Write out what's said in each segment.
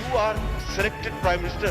You are selected Prime Minister,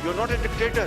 You are not a dictator.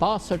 62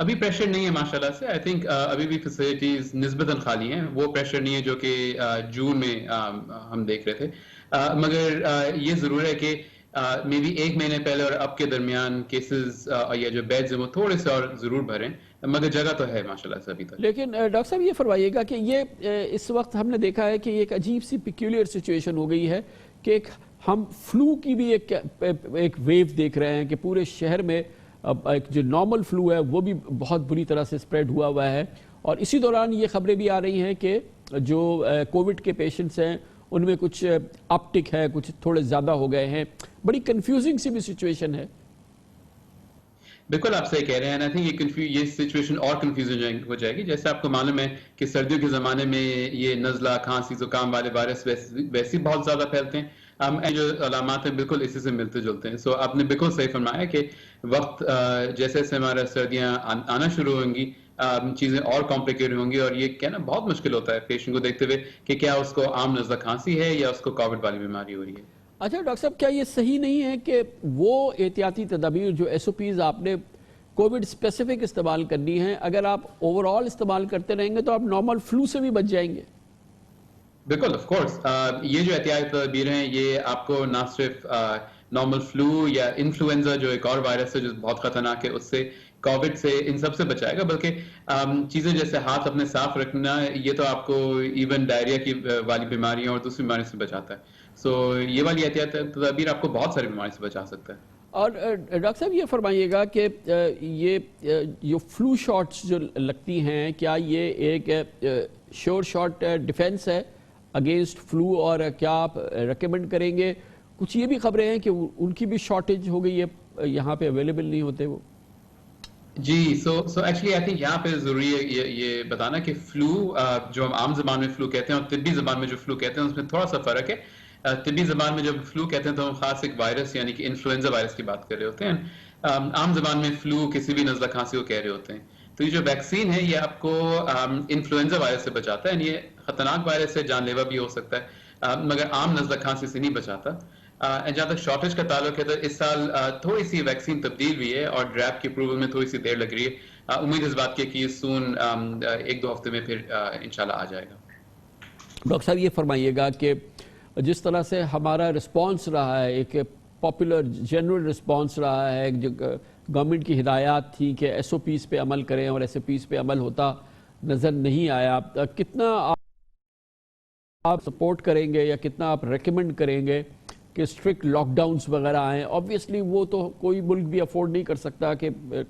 ابھی pressure نہیں ہے ماشاءاللہ سے. آئی تھنک ابھی بھی فیسلٹیز نسبتاً خالی ہیں. وہ پریشر نہیں ہے جو کہ جون میں ہم دیکھ رہے تھے. مگر یہ ضرور ہے کہ مے بی ایک مہینے پہلے اور اب کے درمیان کیسز یا جو بیڈز ہیں وہ تھوڑے سے اور ضرور بھریں, مگر جگہ تو ہے ماشاءاللہ سے ابھی تک. لیکن ڈاکٹر صاحب یہ فرمائیے گا کہ یہ اس وقت ہم نے دیکھا ہے کہ ایک عجیب سی پیکیولر سچویشن ہو گئی ہے کہ ہم فلو کی بھی ایک ویو دیکھ رہے ہیں کہ پورے شہر میں ایک جو نارمل فلو ہے وہ بھی بہت بری طرح سے سپریڈ ہوا ہے, اور اسی دوران یہ خبریں بھی آ رہی ہیں کہ جو کووڈ کے پیشنٹس ہیں ان میں کچھ اپٹک ہے, کچھ تھوڑے زیادہ ہو گئے ہیں. بڑی کنفیوزنگ سی بھی سچویشن ہے. بالکل آپ صحیح کہہ رہے ہیں. یہ سچویشن اور کنفیوزنگ ہو جائے گی. جیسے آپ کو معلوم ہے کہ سردیوں کے زمانے میں یہ نزلہ, کھانسی, زکام والے وائرس ویسے بہت زیادہ پھیلتے ہیں. جو علامات ہیں بالکل اسی سے ملتے جلتے ہیں. سو آپ نے بالکل صحیح فرمایا کہ وقت جیسے جیسے ہمارا سردیاں آنا شروع ہوں گی چیزیں اور کمپلیکیٹ ہوں گی, اور یہ کہنا بہت مشکل ہوتا ہے پیشنٹ کو دیکھتے ہوئے کہ کیا اس کو عام نزلہ کھانسی ہے یا اس کو کووڈ والی بیماری ہو رہی ہے. اچھا ڈاکٹر صاحب, کیا یہ صحیح نہیں ہے کہ وہ احتیاطی تدابیر جو ایس او پیز آپ نے کووڈ اسپیسیفک استعمال کرنی ہے, اگر آپ اوور آل استعمال کرتے رہیں گے تو آپ نارمل فلو سے بھی بچ جائیں گے؟ بالکل, آف کورس. یہ جو احتیاطی تدابیر ہیں یہ آپ کو نہ صرف نارمل فلو یا انفلوئنزا جو ایک اور وائرس ہے جو بہت خطرناک ہے اس سے, کووڈ سے, ان سب سے بچائے گا, بلکہ چیزیں جیسے ہاتھ اپنے صاف رکھنا یہ تو آپ کو ایون ڈائریا کی والی بیماریاں اور دوسری بیماری سے بچاتا ہے. سو یہ والی احتیاطی تدابیر آپ کو بہت ساری بیماری سے بچا سکتا ہے. اور ڈاکٹر صاحب یہ فرمائیے گا کہ یہ جو فلو شاٹس جو لگتی ہیں کیا یہ ایک شور شاٹ ڈیفینس ہے اگینسٹ فلو, اور کیا آپ ریکمینڈ کریں گے؟ کچھ یہ بھی خبریں ہیں کہ ان کی بھی شارٹیج ہو گئی ہے, یہاں پہ اویلیبل نہیں ہوتے وہ. جی, سو ایکچولی آئی تھنک یہاں پہ ضروری ہے یہ بتانا کہ فلو جو ہم عام زبان میں فلو کہتے ہیں اور طبی زبان میں جو فلو کہتے ہیں اس میں تھوڑا سا فرق ہے. طبی زبان میں جب فلو کہتے ہیں تو ہم خاص ایک وائرس یعنی کہ انفلوئنزا وائرس کی بات کر رہے ہوتے ہیں. عام زبان میں فلو کسی بھی نزلہ کھانسی کو کہہ رہے ہوتے ہیں. تو یہ جو ویکسین ہے یہ آپ کو انفلوئنزا وائرس سے بچاتا ہے. یہ خطرناک وائرس ہے, جان لیوا بھی ہو سکتا ہے, مگر عام نزلہ کھانسی سے نہیں بچاتا. جہاں تک شارٹیج کا تعلق ہے تو اس سال تھوڑی سی ویکسین تبدیل ہوئی ہے اور ڈریپ کی اپروول میں تھوڑی سی دیر لگ رہی ہے. امید اس بات کی کہ سون 1-2 ہفتے میں پھر انشاءاللہ آ جائے گا. ڈاکٹر صاحب یہ فرمائیے گا کہ جس طرح سے ہمارا رسپانس رہا ہے, ایک پاپولر جنرل رسپانس رہا ہے, جو گورنمنٹ کی ہدایات تھی کہ ایس او پیز پہ عمل کریں اور ایس او پیز پہ عمل ہوتا نظر نہیں آیا, کتنا آپ سپورٹ کریں گے یا کتنا آپ ریکمینڈ کریں گے کہ اسٹرکٹ لاک ڈاؤنس وغیرہ آئیں؟ آبویسلی وہ تو کوئی ملک بھی افورڈ نہیں کر سکتا کہ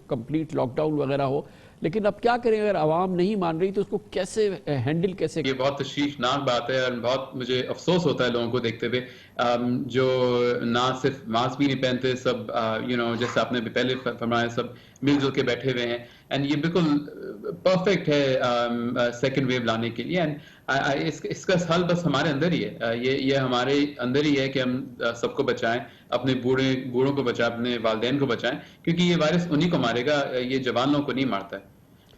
کمپلیٹ لاک ڈاؤن وغیرہ ہو, لیکن اب کیا کریں اگر عوام نہیں مان رہی تو اس کو کیسے ہینڈل کیسے؟ یہ بہت تشویشناک بات ہے اور بہت مجھے افسوس ہوتا ہے لوگوں کو دیکھتے ہوئے جو نہ صرف ماسک بھی نہیں پہنتے, سب جیسے آپ نے پہلے فرمایا سب مل جل کے بیٹھے ہوئے ہیں. اینڈ یہ بالکل پرفیکٹ ہے سیکنڈ ویو لانے کے لیے. اینڈ اس کا حل بس ہمارے اندر ہی ہے, یہ ہمارے اندر ہی ہے کہ ہم سب کو بچائیں, اپنے بوڑھوں کو بچائیں, اپنے والدین کو بچائیں, کیونکہ یہ وائرس انہی کو مارے گا, یہ جوان لوگوں کو نہیں مارتا ہے,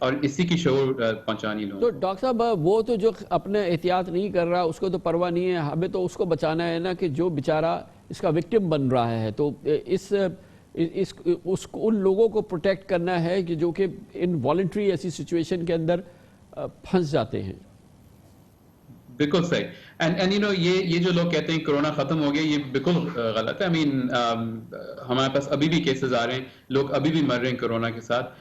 اور اسی کی شعور پہنچانی لوگوں. تو ڈاکٹر صاحب وہ تو جو اپنے احتیاط نہیں کر رہا اس کو تو پرواہ نہیں ہے, ہمیں تو اس کو بچانا ہے نا کہ جو بیچارہ اس کا وکٹم بن رہا ہے. تو ان لوگوں کو پروٹیکٹ کرنا ہے کہ جو کہ ان والنٹری ایسی سچویشن کے اندر پھنس جاتے ہیں. بالکل صحیح. اینڈ یہ جو لوگ کہتے ہیں کرونا ختم ہو گیا, یہ بالکل غلط ہے. ہمارے پاس ابھی بھی کیسز آ رہے ہیں, لوگ ابھی بھی مر رہے ہیں کرونا کے ساتھ.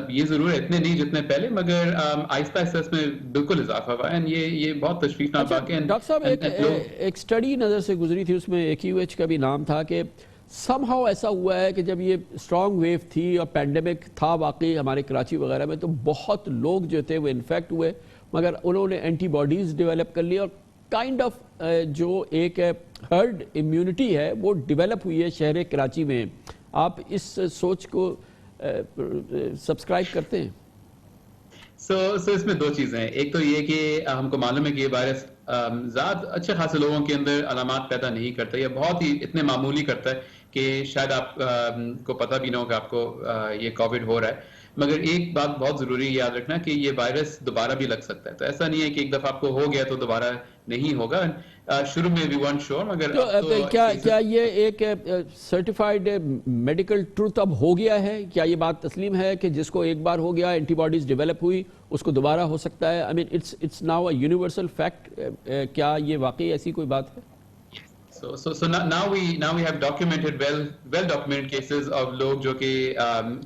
یہ ضرور ہے اتنے نہیں جتنے پہلے, مگر آہستہ آہستہ اس میں بالکل اضافہ ہوا ہے. یہ بہت تشویشناک بات ہے. ڈاکٹر صاحب ایک اسٹڈی نظر سے گزری تھی, اس میں AQH کا بھی نام تھا کہ سم ہاؤ ایسا ہوا ہے کہ جب یہ اسٹرانگ ویو تھی اور پینڈیمک تھا واقعی ہمارے کراچی وغیرہ میں, تو بہت لوگ جو تھے وہ انفیکٹ ہوئے, مگر انہوں نے اینٹی باڈیز ڈیولپ کر لی اور کائنڈ آف جو ایک ہرڈ امیونٹی ہے وہ ڈیولپ ہوئی ہے شہر کراچی میں. آپ اس سوچ کو سبسکرائب کرتے ہیں؟ سو اس میں دو چیزیں ہیں. ایک تو یہ کہ ہم کو معلوم ہے کہ یہ وائرس زیادہ اچھے خاصے لوگوں کے اندر علامات پیدا نہیں کرتا, یا بہت ہی اتنے معمولی کرتا ہے کہ شاید آپ کو پتہ بھی نہ ہو کہ آپ کو یہ کووڈ ہو رہا ہے. مگر ایک بات بہت ضروری یاد رکھنا کہ یہ وائرس دوبارہ بھی لگ سکتا ہے. تو ایسا نہیں ہے کہ ایک دفعہ آپ کو ہو گیا تو دوبارہ نہیں ہوگا. شروع میں we weren't sure مگر تو کیا یہ ایک سرٹیفائیڈ میڈیکل ٹروتھ اب ہو گیا ہے؟ کیا یہ بات تسلیم ہے کہ جس کو ایک بار ہو گیا، اینٹی باڈیز ڈیولپ ہوئی، اس کو دوبارہ ہو سکتا ہے؟ I mean it's now a universal fact. کیا یہ واقعی ایسی کوئی بات ہے؟ So now we have documented well documented cases of لوگ جو کہ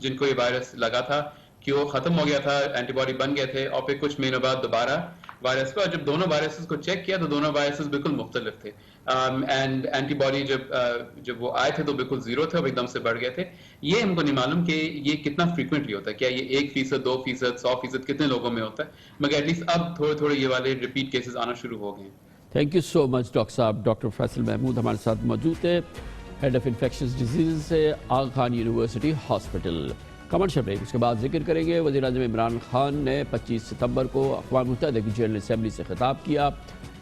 جن کو یہ وائرس لگا تھا کہ وہ ختم ہو گیا تھا، اینٹی باڈی بن گئے تھے، اور پھر کچھ مہینوں بعد دوبارہ وائرس کو، اور جب دونوں وائرسز کو چیک کیا تو دونوں وائرسز بالکل مختلف تھے، اینڈ اینٹی باڈی جب وہ آئے تھے تو بالکل زیرو تھے، اب ایک دم سے بڑھ گئے تھے. یہ ہم کو نہیں معلوم کہ یہ کتنا فریکوینٹلی ہوتا ہے، کیا یہ 1%، 2%، 100% کتنے لوگوں میں ہوتا ہے، مگر ایٹ لیسٹ اب تھوڑے تھوڑے یہ والے ریپیٹ کیسز آنا شروع ہو گئے ہیں. Thank you so much doctor صاحب. ڈاکٹر فیصل محمود ہمارے ساتھ موجود ہے، ہیڈ آف انفیکشس ڈیزیز سے Aga Khan university hospital. Commercial break, اس کے بعد ذکر کریں گے وزیر اعظم عمران خان نے 25 ستمبر کو اقوام متحدہ کی جنرل اسمبلی سے خطاب کیا.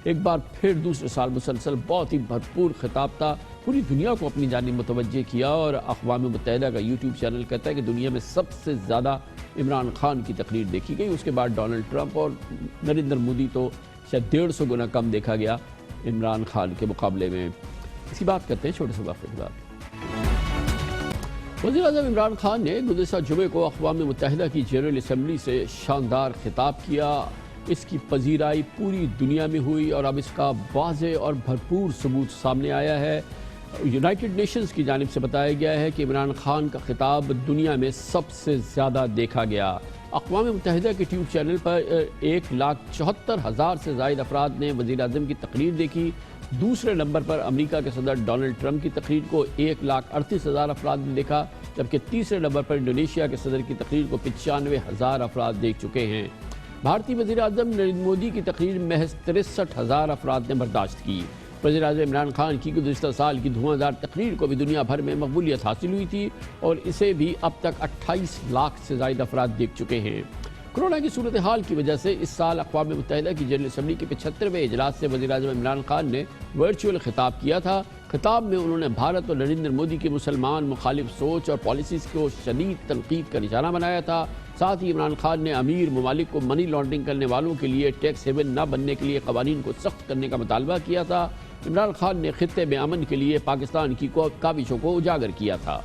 ایک بار پھر دوسرے سال مسلسل بہت ہی بھرپور خطاب تھا، پوری دنیا کو اپنی جانب متوجہ کیا، اور اقوام متحدہ کا یوٹیوب چینل کہتا ہے کہ دنیا میں سب سے زیادہ عمران خان کی تقریر دیکھی گئی. اس کے بعد ڈونلڈ ٹرمپ اور نریندر مودی تو شاید 150 گنا کم دیکھا گیا عمران خان کے مقابلے میں. اس کی بات کرتے ہیں چھوٹے سے وقفے کے بعد. وزیر اعظم عمران خان نے گزشتہ جمعے کو اقوام متحدہ کی جنرل اسمبلی سے شاندار خطاب کیا. اس کی پذیرائی پوری دنیا میں ہوئی اور اب اس کا واضح اور بھرپور ثبوت سامنے آیا ہے. یونائٹڈ نیشنز کی جانب سے بتایا گیا ہے کہ عمران خان کا خطاب دنیا میں سب سے زیادہ دیکھا گیا. اقوام متحدہ کے ٹیوب چینل پر 1,74,000 سے زائد افراد نے وزیر اعظم کی تقریر دیکھی. دوسرے نمبر پر امریکہ کے صدر ڈونلڈ ٹرمپ کی تقریر کو 1,38,000 افراد نے دیکھا، جبکہ تیسرے نمبر پر انڈونیشیا کے صدر کی تقریر کو 95,000 افراد دیکھ چکے ہیں. بھارتی وزیر اعظم نریندر مودی کی تقریر محض 63,000 افراد نے برداشت کی. وزیر اعظم عمران خان کی گزشتہ سال کی دھواں دار تقریر کو بھی دنیا بھر میں مقبولیت حاصل ہوئی تھی، اور اسے بھی اب تک 28 لاکھ سے زائد افراد دیکھ چکے ہیں. کورونا کی صورتحال کی وجہ سے اس سال اقوام متحدہ کی جنرل اسمبلی کے 75ویں اجلاس سے وزیر اعظم عمران خان نے ورچوئل خطاب کیا تھا. خطاب میں انہوں نے بھارت اور نریندر مودی کی مسلمان مخالف سوچ اور پالیسیز کو شدید تنقید کا نشانہ بنایا تھا. ساتھ ہی عمران خان نے امیر ممالک کو منی لانڈرنگ کرنے والوں کے لیے ٹیکس ہیون نہ بننے کے لیے قوانین کو سخت کرنے کا مطالبہ کیا تھا. عمران خان نے خطے میں امن کے لیے پاکستان کی کاوشوں کو اجاگر کیا تھا.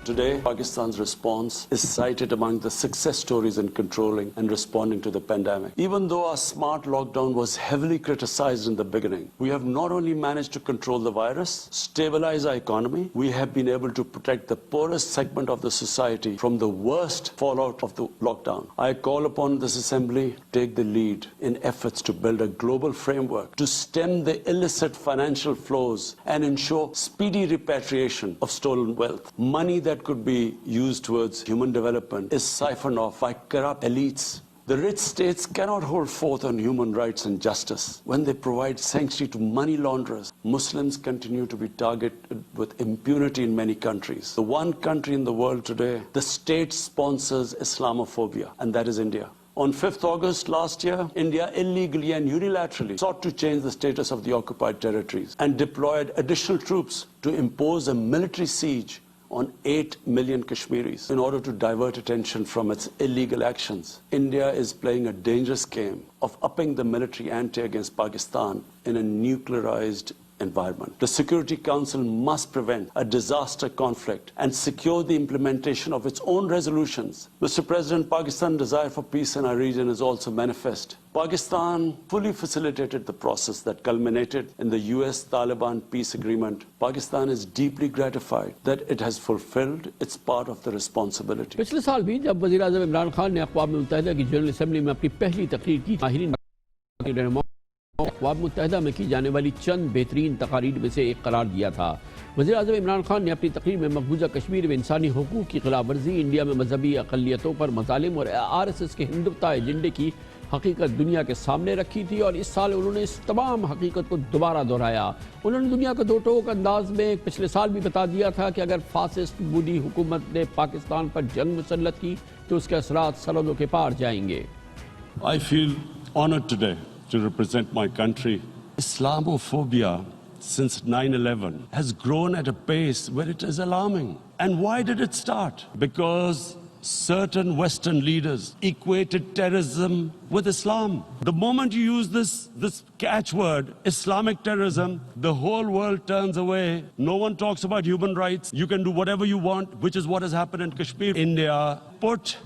Today, Pakistan's response is cited among the success stories in controlling and responding to the pandemic. Even though our smart lockdown was heavily criticized in the beginning, we have not only managed to control the virus, stabilize our economy, we have been able to protect the poorest segment of the society from the worst fallout of the lockdown. I call upon this assembly to take the lead in efforts to build a global framework to stem the illicit financial flows and ensure speedy repatriation of stolen wealth. Money that could be used towards human development is siphoned off by corrupt elites. The rich states cannot hold forth on human rights and justice when they provide sanctuary to money launderers. Muslims continue to be targeted with impunity in many countries. The one country in the world today, the state sponsors Islamophobia, and that is India. On 5th August last year, India illegally and unilaterally sought to change the status of the occupied territories and deployed additional troops to impose a military siege on 8 million Kashmiris in order to divert attention from its illegal actions. India is playing a dangerous game of upping the military ante against Pakistan in a nuclearized environment. The Security Council must prevent a disaster conflict and secure the implementation of its own resolutions. Mr. President, Pakistan's desire for peace in our region is also manifest. Pakistan fully facilitated the process that culminated in the US-Taliban peace agreement. Pakistan is deeply gratified that it has fulfilled its part of the responsibility. پچھلے سال بھی جب وزیر اعظم عمران خان نے اقوام متحدہ کی general assembly میں اپنی پہلی تقریر کی، ماہرین اقوام متحدہ میں کی جانے والی چند بہترین تقاریر میں سے ایک قرار دیا تھا. وزیر اعظم عمران خان نے اپنی تقریر میں مقبوضہ کشمیر میں انسانی حقوق کی خلاف ورزی، انڈیا میں مذہبی اقلیتوں پر مظالم اور RSS کے ہندوتوا ایجنڈے کی حقیقت دنیا کے سامنے رکھی تھی، اور اس سال انہوں نے اس تمام حقیقت کو دوبارہ دہرایا. انہوں نے دنیا کو دو ٹوک انداز میں پچھلے سال بھی بتا دیا تھا کہ اگر فاسسٹ مودی حکومت نے پاکستان پر جنگ مسلط کی تو اس کے اثرات سرحدوں کے پار جائیں گے. I feel honored today to represent my country. Islamophobia since 9/11 has grown at a pace where it is alarming. And why did it start? Because certain Western leaders equated terrorism with Islam. The moment you use this catchword, Islamic terrorism, the whole world turns away. No one talks about human rights. You can do whatever you want, which is what has happened in Kashmir. India put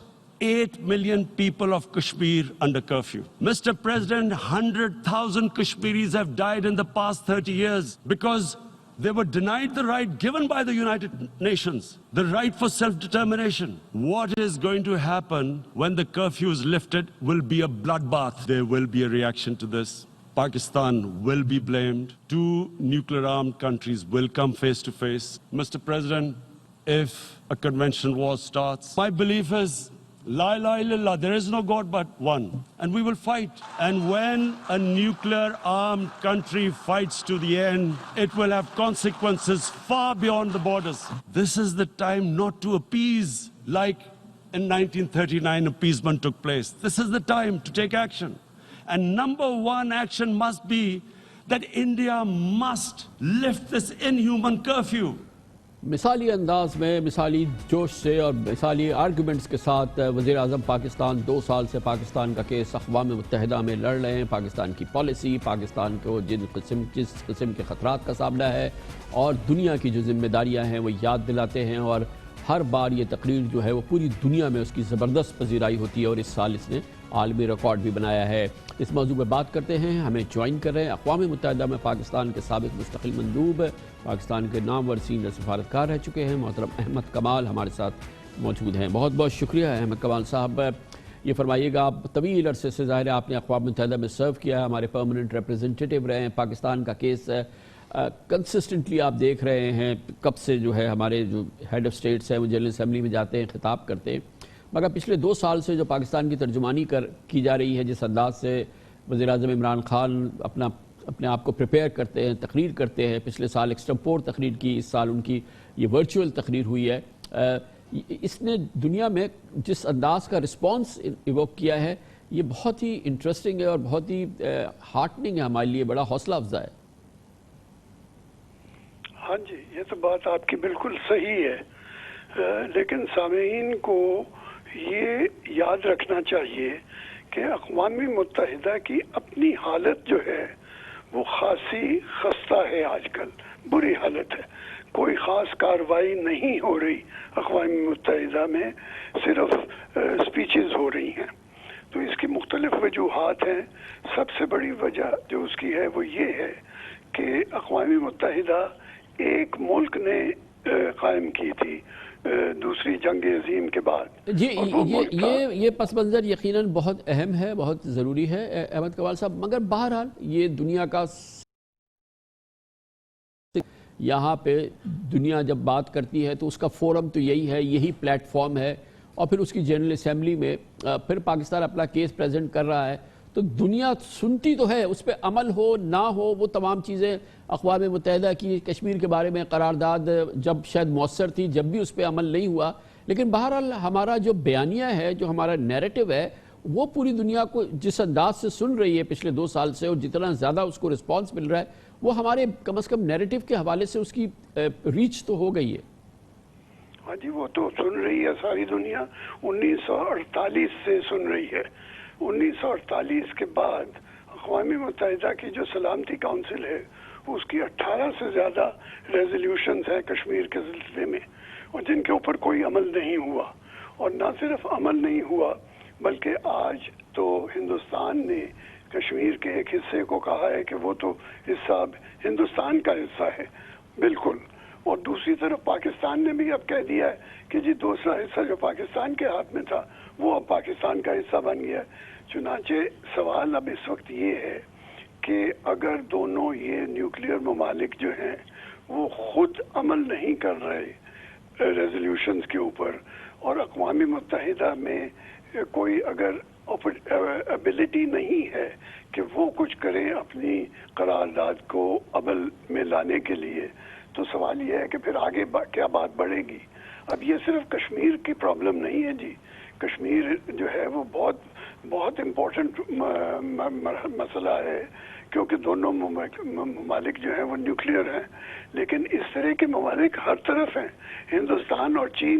8 million people of Kashmir under curfew. Mr. President, 100,000 Kashmiris have died in the past 30 years because they were denied the right given by the United Nations, the right for self-determination. What is going to happen when the curfew is lifted will be a bloodbath. There will be a reaction to this. Pakistan will be blamed. Two nuclear-armed countries will come face to face. Mr. President, if a conventional war starts, my belief is La ilaha illallah, there is no God but one. And we will fight. And when a nuclear-armed country fights to the end, it will have consequences far beyond the borders. This is the time not to appease like in 1939 appeasement took place. This is the time to take action. And number one action must be that India must lift this inhuman curfew. مثالی انداز میں مثالی جوش سے اور مثالی arguments کے ساتھ وزیر اعظم پاکستان 2 سال سے پاکستان کا کیس اقوام متحدہ میں لڑ رہے ہیں. پاکستان کی پالیسی، پاکستان کو جس قسم کے خطرات کا سامنا ہے اور دنیا کی جو ذمہ داریاں ہیں وہ یاد دلاتے ہیں. اور ہر بار یہ تقریر جو ہے وہ پوری دنیا میں اس کی زبردست پذیرائی ہوتی ہے اور اس سال اس نے عالمی ریکارڈ بھی بنایا ہے. اس موضوع پہ بات کرتے ہیں. ہمیں جوائن کر رہے ہیں اقوام متحدہ میں پاکستان کے سابق مستقل مندوب، پاکستان کے نامور سینئر سفارتکار رہ چکے ہیں محترم احمد کمال ہمارے ساتھ موجود ہیں. بہت بہت شکریہ احمد کمال صاحب. یہ فرمائیے گا، آپ طویل عرصے سے ظاہر ہے آپ نے اقوام متحدہ میں سرو کیا ہے، ہمارے پرماننٹ ریپریزنٹیٹیو رہے ہیں. پاکستان کا کیس کنسسٹنٹلی آپ دیکھ رہے ہیں کب سے جو ہے ہمارے جو ہیڈ آف اسٹیٹس ہیں وہ جنرل اسمبلی میں جاتے ہیں، خطاب کرتے ہیں. مگر پچھلے 2 سال سے جو پاکستان کی ترجمانی کی جا رہی ہے، جس انداز سے وزیر اعظم عمران خان اپنے آپ کو پریپیئر کرتے ہیں، تقریر کرتے ہیں، پچھلے سال ایکسٹمپور تقریر کی، اس سال ان کی یہ ورچوئل تقریر ہوئی ہے، اس نے دنیا میں جس انداز کا رسپانس ایووک کیا ہے یہ بہت ہی انٹرسٹنگ ہے اور بہت ہی ہارٹننگ ہے ہمارے لیے، بڑا حوصلہ افزا ہے. ہاں جی، یہ تو بات آپ کی بالکل صحیح ہے، لیکن سامعین کو یہ یاد رکھنا چاہیے کہ اقوام متحدہ کی اپنی حالت جو ہے وہ خاصی خستہ ہے، آج کل بری حالت ہے. کوئی خاص کارروائی نہیں ہو رہی اقوام متحدہ میں، صرف سپیچز ہو رہی ہیں. تو اس کی مختلف وجوہات ہیں. سب سے بڑی وجہ جو اس کی ہے وہ یہ ہے کہ اقوام متحدہ ایک ملک نے قائم کی تھی دوسری جنگ عظیم کے بعد. جی یہ پس منظر یقیناً بہت اہم ہے، بہت ضروری ہے احمد کمال صاحب. مگر بہرحال یہ دنیا کا یہاں پہ دنیا جب بات کرتی ہے تو اس کا فورم تو یہی ہے، یہی پلیٹ فارم ہے، اور پھر اس کی جنرل اسمبلی میں پھر پاکستان اپنا کیس پریزنٹ کر رہا ہے تو دنیا سنتی تو ہے، اس پہ عمل ہو نہ ہو وہ تمام چیزیں اقوام متحدہ کی کشمیر کے بارے میں قرارداد جب شاید مؤثر تھی، جب بھی اس پہ عمل نہیں ہوا. لیکن بہرحال ہمارا جو بیانیہ ہے، جو ہمارا نیریٹو ہے، وہ پوری دنیا کو جس انداز سے سن رہی ہے پچھلے 2 سال سے، اور جتنا زیادہ اس کو رسپانس مل رہا ہے وہ ہمارے کم از کم نیریٹو کے حوالے سے اس کی ریچ تو ہو گئی ہے. ہاں جی، وہ تو سن رہی ہے ساری دنیا، 1948 سے سن رہی ہے. 1948 کے بعد اقوام متحدہ کی جو سلامتی کونسل ہے اس کی 18 سے زیادہ ریزولوشنز ہیں کشمیر کے سلسلے میں، اور جن کے اوپر کوئی عمل نہیں ہوا. اور نہ صرف عمل نہیں ہوا بلکہ آج تو ہندوستان نے کشمیر کے ایک حصے کو کہا ہے کہ وہ تو حصہ اب ہندوستان کا حصہ ہے بالکل، اور دوسری طرف پاکستان نے بھی اب کہہ دیا ہے کہ جی دوسرا حصہ جو پاکستان کے ہاتھ میں تھا وہ اب پاکستان کا حصہ بن گیا. چنانچہ سوال اب اس وقت یہ ہے کہ اگر دونوں یہ نیوکلیئر ممالک جو ہیں وہ خود عمل نہیں کر رہے ریزولوشنز کے اوپر، اور اقوام متحدہ میں کوئی اگر ایبلٹی نہیں ہے کہ وہ کچھ کریں اپنی قرارداد کو عمل میں لانے کے لیے، تو سوال یہ ہے کہ پھر آگے کیا بات بڑھے گی. اب یہ صرف کشمیر کی پرابلم نہیں ہے جی، کشمیر جو ہے وہ بہت امپورٹنٹ مسئلہ ہے، کیونکہ دونوں ممالک جو ہیں وہ نیوکلیئر ہیں. لیکن اس طرح کے ممالک ہر طرف ہیں، ہندوستان اور چین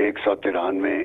193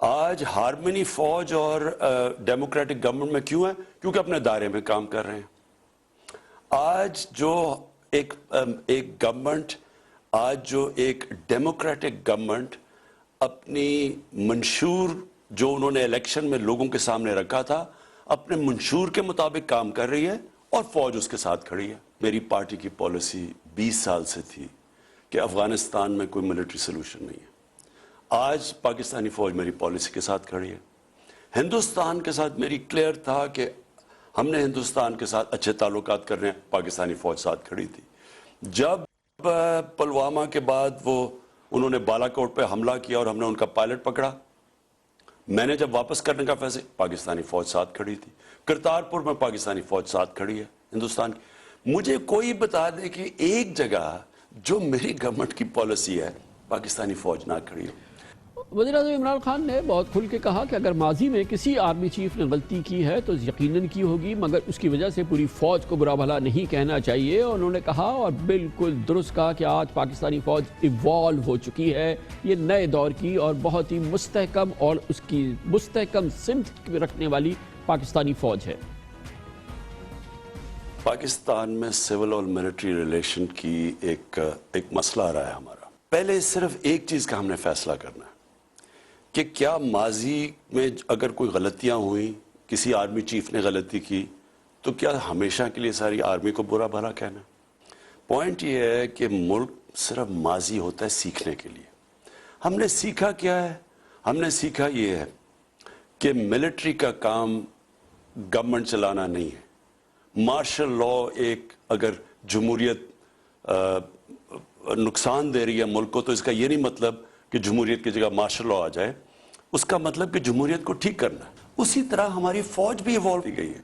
آج ہارمنی فوج اور ڈیموکریٹک گورنمنٹ میں کیوں ہے؟ کیونکہ اپنے دائرے میں کام کر رہے ہیں. آج جو ایک گورنمنٹ، آج جو ایک ڈیموکریٹک گورنمنٹ اپنی منشور جو انہوں نے الیکشن میں لوگوں کے سامنے رکھا تھا، اپنے منشور کے مطابق کام کر رہی ہے اور فوج اس کے ساتھ کھڑی ہے. میری پارٹی کی پالیسی 20 سال سے تھی کہ افغانستان میں کوئی ملٹری سلوشن نہیں ہے. آج پاکستانی فوج میری پالیسی کے ساتھ کھڑی ہے. ہندوستان کے ساتھ میری کلیئر تھا کہ ہم نے ہندوستان کے ساتھ اچھے تعلقات کر رہے ہیں، پاکستانی فوج ساتھ کھڑی تھی. جب پلوامہ کے بعد انہوں نے بالا کوٹ پہ حملہ کیا اور ہم نے ان کا پائلٹ پکڑا، میں نے جب واپس کرنے کا فیصلہ، پاکستانی فوج ساتھ کھڑی تھی. کرتارپور میں پاکستانی فوج ساتھ کھڑی ہے ہندوستان کی. مجھے کوئی بتا دے کہ ایک جگہ جو میری گورنمنٹ کی پالیسی ہے پاکستانی فوج نہ کھڑی ہو. وزیر اعظم عمران خان نے بہت کھل کے کہا کہ اگر ماضی میں کسی آرمی چیف نے غلطی کی ہے تو یقیناً کی ہوگی، مگر اس کی وجہ سے پوری فوج کو برا بھلا نہیں کہنا چاہیے. اور انہوں نے کہا اور بالکل درست کہا کہ آج پاکستانی فوج ایوالو ہو چکی ہے، یہ نئے دور کی اور بہت ہی مستحکم اور اس کی مستحکم سمت رکھنے والی پاکستانی فوج ہے. پاکستان میں سول اور ملٹری ریلیشن کی ایک مسئلہ آ رہا ہے ہمارا. پہلے صرف ایک چیز کا ہم نے فیصلہ کرنا ہے کہ کیا ماضی میں اگر کوئی غلطیاں ہوئیں، کسی آرمی چیف نے غلطی کی، تو کیا ہمیشہ کے لیے ساری آرمی کو برا بھلا کہنا؟ پوائنٹ یہ ہے کہ ملک صرف ماضی ہوتا ہے سیکھنے کے لیے. ہم نے سیکھا کیا ہے؟ ہم نے سیکھا یہ ہے کہ ملٹری کا کام گورنمنٹ چلانا نہیں ہے. مارشل لا ایک اگر جمہوریت نقصان دے رہی ہے ملک کو، تو اس کا یہ نہیں مطلب کہ جمہوریت کی جگہ مارشل لا آ جائے. اس کا مطلب کہ جمہوریت کو ٹھیک کرنا ہے. اسی طرح ہماری فوج بھی ایوالو کی گئی ہے.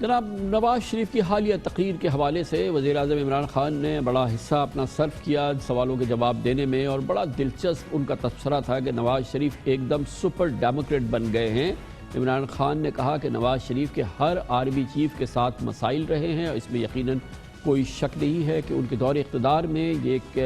جناب نواز شریف کی حالیہ تقریر کے حوالے سے وزیر اعظم عمران خان نے بڑا حصہ اپنا صرف کیا سوالوں کے جواب دینے میں، اور بڑا دلچسپ ان کا تبصرہ تھا کہ نواز شریف ایک دم سپر ڈیموکریٹ بن گئے ہیں. عمران خان نے کہا کہ نواز شریف کے ہر آرمی چیف کے ساتھ مسائل رہے ہیں، اور اس میں یقیناً کوئی شک نہیں ہے کہ ان کے دور اقتدار میں یہ ایک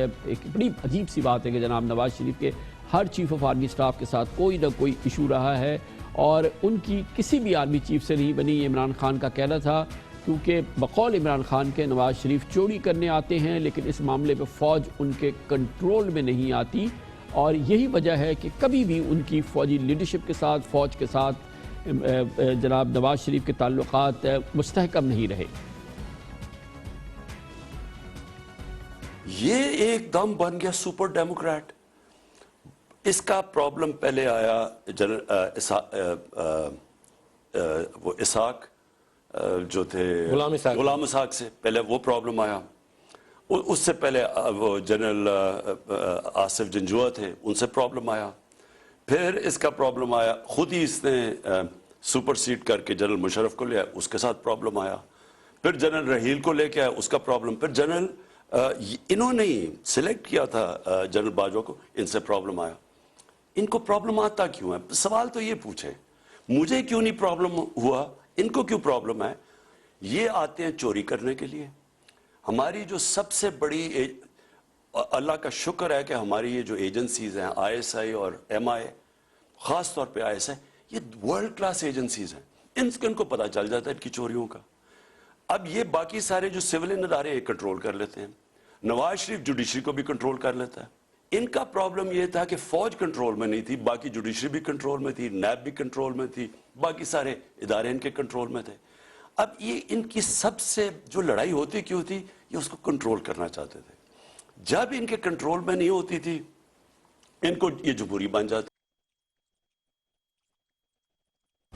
بڑی عجیب سی بات ہے کہ جناب نواز شریف کے ہر چیف آف آرمی سٹاف کے ساتھ کوئی نہ کوئی ایشو رہا ہے، اور ان کی کسی بھی آرمی چیف سے نہیں بنی. یہ عمران خان کا کہنا تھا، کیونکہ بقول عمران خان کے نواز شریف چوری کرنے آتے ہیں لیکن اس معاملے پہ فوج ان کے کنٹرول میں نہیں آتی، اور یہی وجہ ہے کہ کبھی بھی ان کی فوجی لیڈرشپ کے ساتھ، فوج کے ساتھ جناب نواز شریف کے تعلقات مستحکم نہیں رہے. یہ ایک دم بن گیا سپر ڈیموکریٹ. اس کا پرابلم پہلے آیا وہ اسحاق جو تھے غلام اسحاق سے پہلے وہ پرابلم آیا. اس سے پہلے وہ جنرل آصف جنجوعہ تھے، ان سے پرابلم آیا. پھر اس کا پرابلم آیا، خود ہی اس نے سپر سیڈ کر کے جنرل مشرف کو لے آیا، اس کے ساتھ پرابلم آیا. پھر جنرل رحیل کو لے کے آیا، اس کا پرابلم. پھر جنرل انہوں نے سلیکٹ کیا تھا جنرل باجوہ کو، ان سے پرابلم آیا. ان کو پرابلم آتا کیوں ہے؟ سوال تو یہ پوچھیں مجھے کیوں نہیں پرابلم ہوا، ان کو کیوں پرابلم ہے؟ یہ آتے ہیں چوری کرنے کے لیے. ہماری جو سب سے بڑی اللہ کا شکر ہے کہ ہماری یہ جو ایجنسیز ہیں آئی ایس آئی اور ایم آئی، خاص طور پہ آئی ایس آئی، یہ ورلڈ کلاس ایجنسیز ہیں. ان کو پتہ چل جاتا ہے ان کی چوریوں کا. اب یہ باقی سارے جو سولین ادارے ہیں کنٹرول کر لیتے ہیں. نواز شریف جوڈیشری کو بھی کنٹرول کر لیتا ہے. ان کا پرابلم یہ تھا کہ فوج کنٹرول میں نہیں تھی، باقی جوڈیشری بھی کنٹرول میں تھی، نیب بھی کنٹرول میں تھی، باقی سارے ادارے ان کے کنٹرول میں تھے. اب یہ ان کی سب سے جو لڑائی ہوتی کیوں تھی؟ یہ اس کو کنٹرول کرنا چاہتے تھے. جب ان کے کنٹرول میں نہیں ہوتی تھی ان کو یہ جمہوری بن جاتی.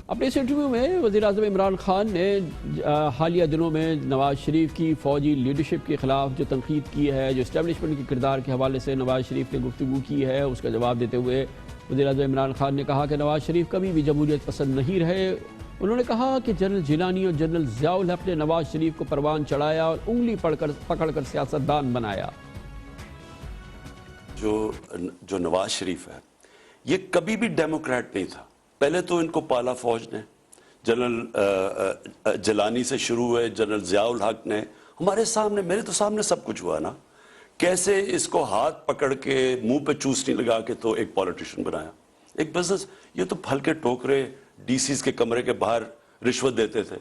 اپنے اس انٹرویو میں وزیر اعظم عمران خان نے حالیہ دنوں میں نواز شریف کی فوجی لیڈرشپ کے خلاف جو تنقید کی ہے، جو اسٹیبلشمنٹ کے کردار کے حوالے سے نواز شریف نے گفتگو کی ہے، اس کا جواب دیتے ہوئے وزیر اعظم عمران خان نے کہا کہ نواز شریف کبھی بھی جمہوریت پسند نہیں رہے. انہوں نے کہا کہ جنرل جیلانی اور جنرل ضیاء الحق نے نواز شریف کو پروان چڑھایا اور انگلی پکڑ کر سیاستدان بنایا. جو نواز شریف ہے یہ کبھی بھی ڈیموکریٹ نہیں تھا. پہلے تو ان کو پالا فوج نے، جنرل جیلانی سے شروع ہوئے، جنرل ضیاء الحق نے، ہمارے سامنے، میرے تو سامنے سب کچھ ہوا نا، کیسے اس کو ہاتھ پکڑ کے منہ پہ چوسنی لگا کے تو ایک پولیٹیشین بنایا. ایک بزنس, یہ تو پھل کے ٹوکرے ڈی-سیز کے کمرے کے باہر رشوت دیتے تھے.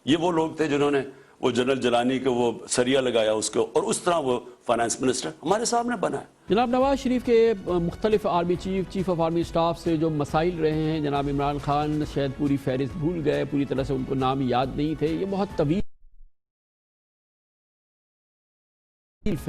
یہ وہ لوگ تھے جنہوں نے وہ جنرل جلانی کو وہ سریا لگایا اس کو, اور اس طرح وہ فائنانس منسٹر ہمارے سامنے بنا ہے. جناب نواز شریف کے مختلف army chief of army staff سے جو مسائل رہے ہیں, جناب عمران خان شاید پوری فہرست بھول گئے, پوری طرح سے ان کو نام یاد نہیں تھے. یہ بہت طویل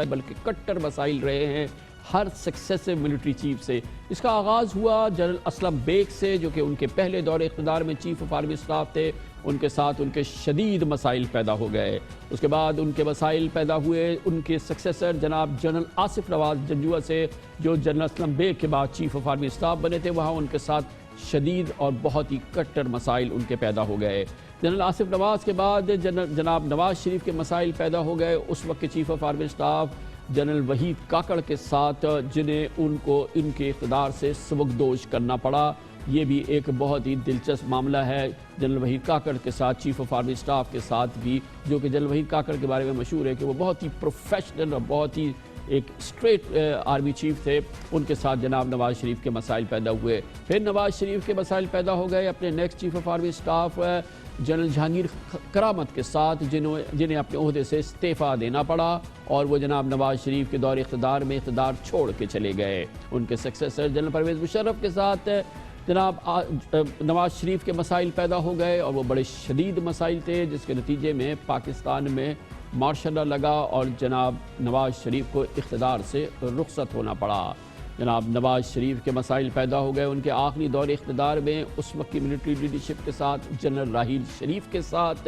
بلکہ کٹر مسائل رہے ہیں ہر سکسیسو ملٹری چیف سے. اس کا آغاز ہوا جنرل اسلم بیگ سے, جو کہ ان کے پہلے دور اقتدار میں چیف آف آرمی اسٹاف تھے. ان کے ساتھ ان کے شدید مسائل پیدا ہو گئے. اس کے بعد ان کے مسائل پیدا ہوئے ان کے سکسیسر جناب جنرل آصف نواز جنجوعہ سے, جو جنرل اسلم بیگ کے بعد چیف آف آرمی اسٹاف بنے تھے. وہاں ان کے ساتھ شدید اور بہت ہی کٹر مسائل ان کے پیدا ہو گئے. جنرل آصف نواز کے بعد جناب نواز شریف کے مسائل پیدا ہو گئے اس وقت کے chief of army staff general Waheed Kakar کے ساتھ, جنہیں ان کو ان کے اقتدار سے سبکدوش کرنا پڑا. یہ بھی ایک بہت ہی دلچسپ معاملہ ہے جنرل وحید کاکڑ کے ساتھ, چیف آف آرمی اسٹاف کے ساتھ بھی, جو کہ جنرل وحید کاکڑ کے بارے میں مشہور ہے کہ وہ بہت ہی پروفیشنل اور بہت ہی ایک اسٹریٹ آرمی چیف تھے. ان کے ساتھ جناب نواز شریف کے مسائل پیدا ہوئے. پھر نواز شریف کے مسائل پیدا ہو گئے اپنے next chief of army staff general Jahangir کرامت کے ساتھ, جنہیں اپنے عہدے سے استعفیٰ دینا پڑا, اور وہ جناب نواز شریف کے دور اقتدار میں اقتدار چھوڑ کے چلے گئے. ان کے سکسیسر جنرل پرویز مشرف کے ساتھ جناب نواز شریف کے مسائل پیدا ہو گئے, اور وہ بڑے شدید مسائل تھے, جس کے نتیجے میں پاکستان میں مارشل لا لگا اور جناب نواز شریف کو اقتدار سے رخصت ہونا پڑا. جناب نواز شریف کے مسائل پیدا ہو گئے ان کے آخری دور اقتدار میں اس وقت کی ملٹری لیڈرشپ کے ساتھ, جنرل راحیل شریف کے ساتھ,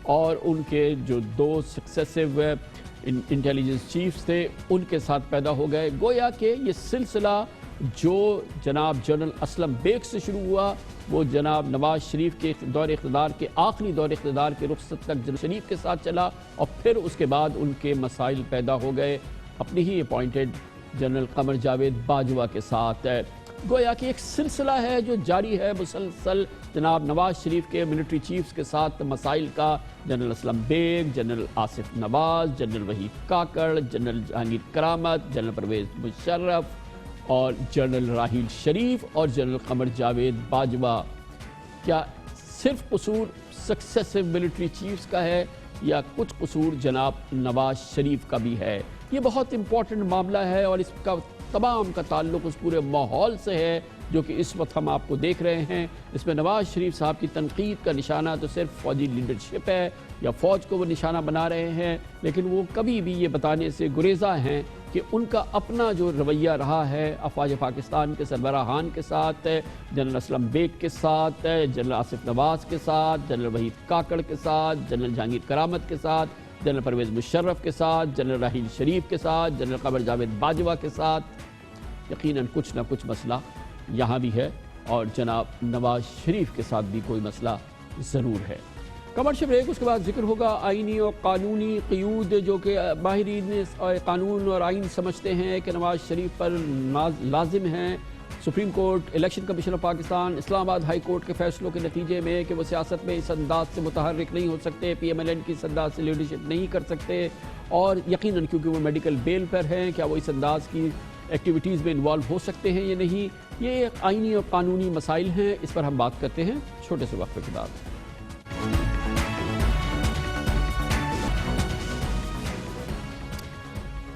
اور ان کے جو دو سکسیسو انٹیلیجنس چیفز تھے ان کے ساتھ پیدا ہو گئے. گویا کہ یہ سلسلہ جو جناب جنرل اسلم بیگ سے شروع ہوا وہ جناب نواز شریف کے دور اقتدار کے آخری دور اقتدار کے رخصت تک جنرل شریف کے ساتھ چلا, اور پھر اس کے بعد ان کے مسائل پیدا ہو گئے اپنی ہی اپوائنٹڈ جنرل قمر جاوید باجوہ کے ساتھ. گویا کہ ایک سلسلہ ہے جو جاری ہے مسلسل جناب نواز شریف کے ملٹری چیفز کے ساتھ مسائل کا. General Aslam Baig, general Asif Nawaz, general Waheed Kakar, general Jahangir Karamat, general Pervez Musharraf, اور جنرل راحیل شریف, اور جنرل قمر جاوید باجوہ. کیا صرف قصور سکسیسو ملٹری چیفز کا ہے یا کچھ قصور جناب نواز شریف کا بھی ہے؟ یہ بہت امپورٹنٹ معاملہ ہے, اور اس کا تمام کا تعلق اس پورے ماحول سے ہے جو کہ اس وقت ہم آپ کو دیکھ رہے ہیں. اس میں نواز شریف صاحب کی تنقید کا نشانہ تو صرف فوجی لیڈرشپ ہے یا فوج کو وہ نشانہ بنا رہے ہیں, لیکن وہ کبھی بھی یہ بتانے سے گریزاں ہیں کہ ان کا اپنا جو رویہ رہا ہے افواج پاکستان کے سربراہان کے ساتھ, جنرل اسلم بیگ کے ساتھ, جنرل آصف نواز کے ساتھ, جنرل وحید کاکڑ کے ساتھ, جنرل جہانگیر کرامت کے ساتھ, جنرل پرویز مشرف کے ساتھ, جنرل راحیل شریف کے ساتھ, جنرل قمر جاوید باجوہ کے ساتھ. یقیناً کچھ نہ کچھ مسئلہ یہاں بھی ہے, اور جناب نواز شریف کے ساتھ بھی کوئی مسئلہ ضرور ہے. کمرشل بریک, اس کے بعد ذکر ہوگا آئینی اور قانونی قیود, جو کہ ماہرین قانون اور آئین سمجھتے ہیں کہ نواز شریف پر لازم ہیں. Supreme court, election commission of Pakistan, Islamabad high court کے فیصلوں کے نتیجے میں کہ وہ سیاست میں اس انداز سے متحرک نہیں ہو سکتے, پی ایم ایل این کی اس انداز سے لیڈرشپ نہیں کر سکتے, اور یقیناً کیونکہ وہ میڈیکل بیل پر ہیں, کیا وہ اس انداز کی ایکٹیویٹیز میں انوالو ہو سکتے ہیں یا نہیں. یہ آئینی اور قانونی مسائل ہیں, اس پر ہم بات کرتے ہیں چھوٹے سے وقفے کے بعد.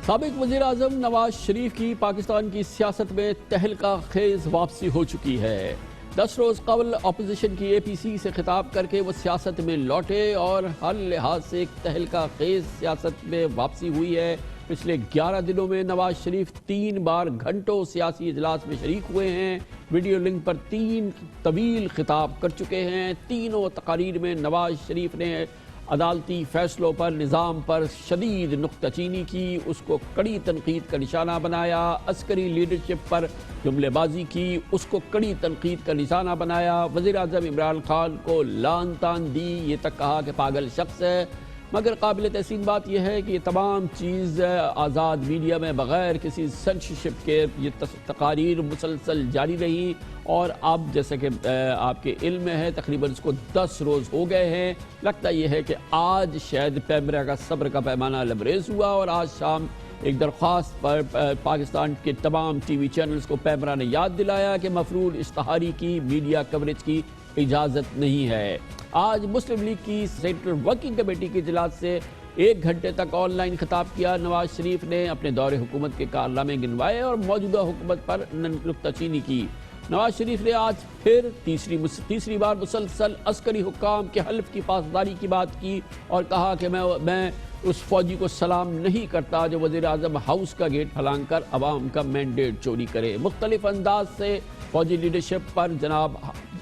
سابق وزیر اعظم نواز شریف کی پاکستان کی سیاست میں تہلکہ خیز واپسی ہو چکی ہے. 10 روز قبل اپوزیشن کی اے پی سی سے خطاب کر کے وہ سیاست میں لوٹے, اور ہر لحاظ سے ایک تہلکہ خیز سیاست میں واپسی ہوئی ہے. پچھلے 11 دنوں میں نواز شریف 3 بار گھنٹوں سیاسی اجلاس میں شریک ہوئے ہیں, ویڈیو لنک پر 3 طویل خطاب کر چکے ہیں. تینوں تقاریر میں نواز شریف نے عدالتی فیصلوں پر, نظام پر شدید نکتہ چینی کی, اس کو کڑی تنقید کا نشانہ بنایا, عسکری لیڈرشپ پر جملے بازی کی, اس کو کڑی تنقید کا نشانہ بنایا, وزیر اعظم عمران خان کو لعن تان دی, یہ تک کہا کہ پاگل شخص ہے. مگر قابل تحسین بات یہ ہے کہ یہ تمام چیز آزاد میڈیا میں بغیر کسی سنسرشپ کے یہ تقاریر مسلسل جاری رہی, اور اب جیسے کہ آپ کے علم میں ہے تقریباً اس کو 10 روز ہو گئے ہیں. لگتا یہ ہے کہ آج شاید پیمرا کا صبر کا پیمانہ لبریز ہوا, اور آج شام ایک درخواست پر پاکستان کے تمام ٹی وی چینلز کو پیمرا نے یاد دلایا کہ مفرور اشتہاری کی میڈیا کوریج کی اجازت نہیں ہے۔ آج مسلم لیگ کی سینٹرل ورکنگ کمیٹی کی اجلاس سے 1 گھنٹے تک آن لائن خطاب کیا۔ نواز شریف نے اپنے دور حکومت کے کارنامے گنوائے اور موجودہ حکومت پر نکتہ چینی کی۔ نواز شریف نے آج پھر تیسری بار مسلسل عسکری حکام کے حلف کی پاسداری کی بات کی اور کہا کہ میں اس فوجی کو سلام نہیں کرتا جو وزیر اعظم ہاؤس کا گیٹ پھلانگ کر عوام کا مینڈیٹ چوری کرے۔ مختلف انداز سے فوجی لیڈرشپ پر جناب